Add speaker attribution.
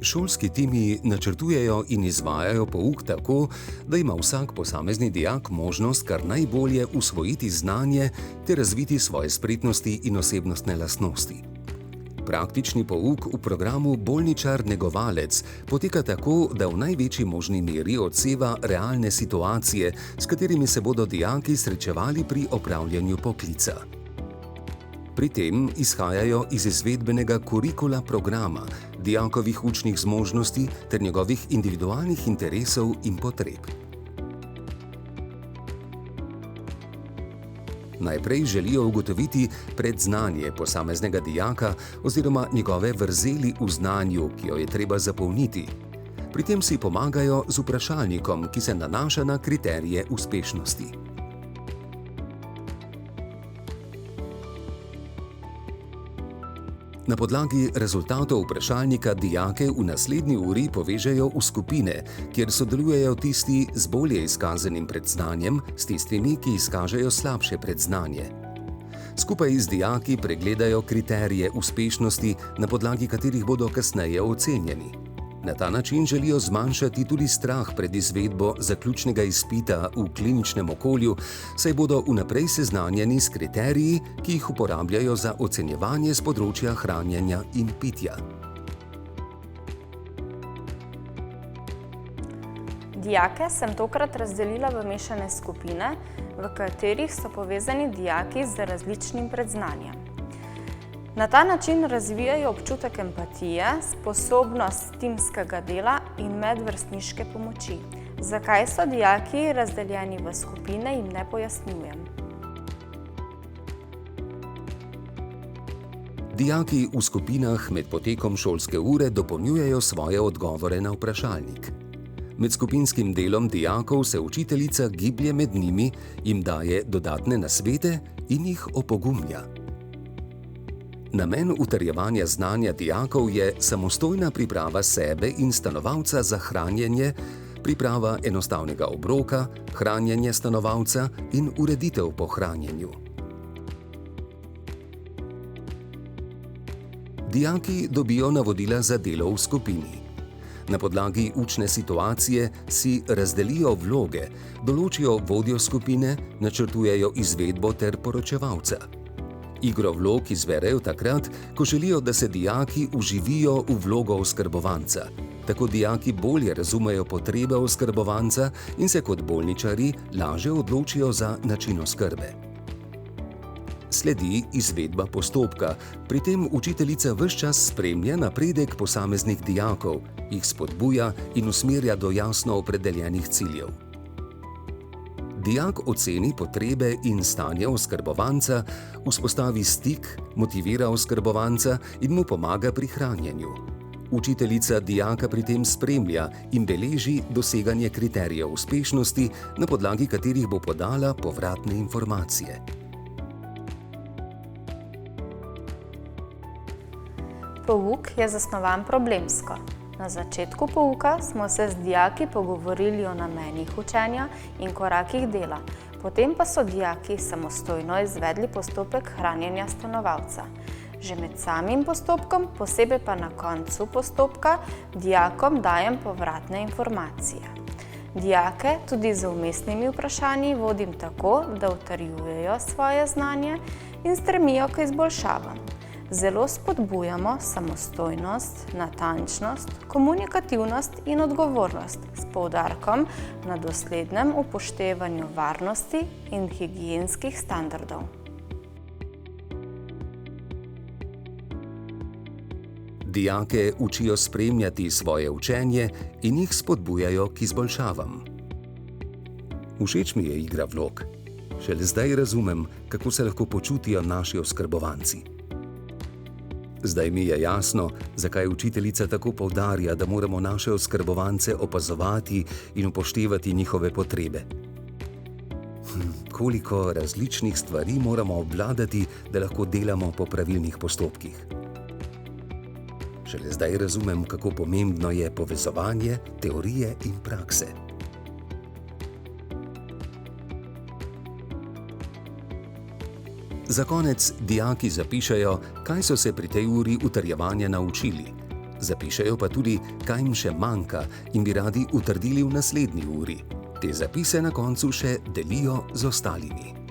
Speaker 1: Šolski timi načrtujejo in izvajajo pouk tako, da ima vsak posamezni dijak možnost kar najbolje usvojiti znanje ter razviti svoje spretnosti in osebnostne lastnosti. Praktični pouk v programu Bolničar-negovalec poteka tako, da v največji možni meri odseva realne situacije, s katerimi se bodo dijaki srečevali pri opravljanju poklica. Pri tem izhajajo iz izvedbenega kurikula programa, dijakovih učnih zmožnosti ter njegovih individualnih interesov in potreb. Najprej želijo ugotoviti predznanje posameznega dijaka oziroma njegove vrzeli v znanju, ki jo je treba zapolniti. Pri tem si pomagajo z vprašalnikom, ki se nanaša na kriterije uspešnosti. Na podlagi rezultatov vprašalnika dijake v naslednji uri povežejo v skupine, kjer sodelujejo tisti z bolje izkazanim predznanjem s tistimi, ki izkažejo slabše predznanje. Skupaj z dijaki pregledajo kriterije uspešnosti, na podlagi katerih bodo kasneje ocenjeni. Na ta način želijo zmanjšati tudi strah pred izvedbo zaključnega izpita v kliničnem okolju, saj bodo vnaprej seznanjeni s kriteriji, ki jih uporabljajo za ocenjevanje z področja hranjenja in pitja.
Speaker 2: Dijake sem tokrat razdelila v mešane skupine, v katerih so povezani dijaki z različnim predznanjem. Na ta način razvijajo občutek empatije, sposobnost timskega dela in medvrstniške pomoči. Zakaj so dijaki razdeljeni v skupine, jim ne pojasnjujem.
Speaker 1: Dijaki v skupinah med potekom šolske ure dopolnjujejo svoje odgovore na vprašalnik. Med skupinskim delom dijakov se učiteljica giblje med njimi, jim daje dodatne nasvete in jih opogumlja. Namen utrjevanja znanja dijakov je samostojna priprava sebe in stanovalca za hranjenje, priprava enostavnega obroka, hranjenje stanovalca in ureditev po hranjenju. Dijaki dobijo navodila za delo v skupini. Na podlagi učne situacije si razdelijo vloge, določijo vodjo skupine, načrtujejo izvedbo ter poročevalca. Igro vlog izberejo takrat, ko želijo, da se dijaki vživijo v vlogo oskrbovanca. Tako dijaki bolje razumejo potrebe oskrbovanca in se kot bolničarji lažje odločijo za način oskrbe. Sledi izvedba postopka, pri tem učiteljica ves čas spremlja napredek posameznih dijakov, jih spodbuja in usmerja do jasno opredeljenih ciljev. Dijak oceni potrebe in stanje oskrbovanca, vzpostavi stik, motivira oskrbovanca in mu pomaga pri hranjenju. Učiteljica dijaka pri tem spremlja in beleži doseganje kriterijev uspešnosti, na podlagi katerih bo podala povratne informacije.
Speaker 2: Pouk je zasnovan problemsko. Na začetku pouka smo se z dijaki pogovorili o namenih učenja in korakih dela, potem pa so dijaki samostojno izvedli postopek hranjenja stanovalca. Že med samim postopkom, posebej pa na koncu postopka, dijakom dajem povratne informacije. Dijake tudi z vmesnimi vprašanji vodim tako, da utrjujejo svoje znanje in stremijo k izboljšavam. Zelo spodbujamo samostojnost, natančnost, komunikativnost in odgovornost s poudarkom na doslednem upoštevanju varnosti in higienskih standardov.
Speaker 1: Dijake učijo spremljati svoje učenje in jih spodbujajo k izboljšavam. Všeč mi je igra vlog. Šele zdaj razumem, kako se lahko počutijo naši oskrbovanci. Zdaj mi je jasno, zakaj učiteljica tako poudarja, da moramo naše oskrbovance opazovati in upoštevati njihove potrebe. Koliko različnih stvari moramo obvladati, da lahko delamo po pravilnih postopkih. Šele zdaj razumem, kako pomembno je povezovanje teorije in prakse. Za konec dijaki zapišejo, kaj so se pri tej uri utrjevanja naučili. Zapišejo pa tudi, kaj jim še manjka in bi radi utrdili v naslednji uri. Te zapise na koncu še delijo z ostalimi.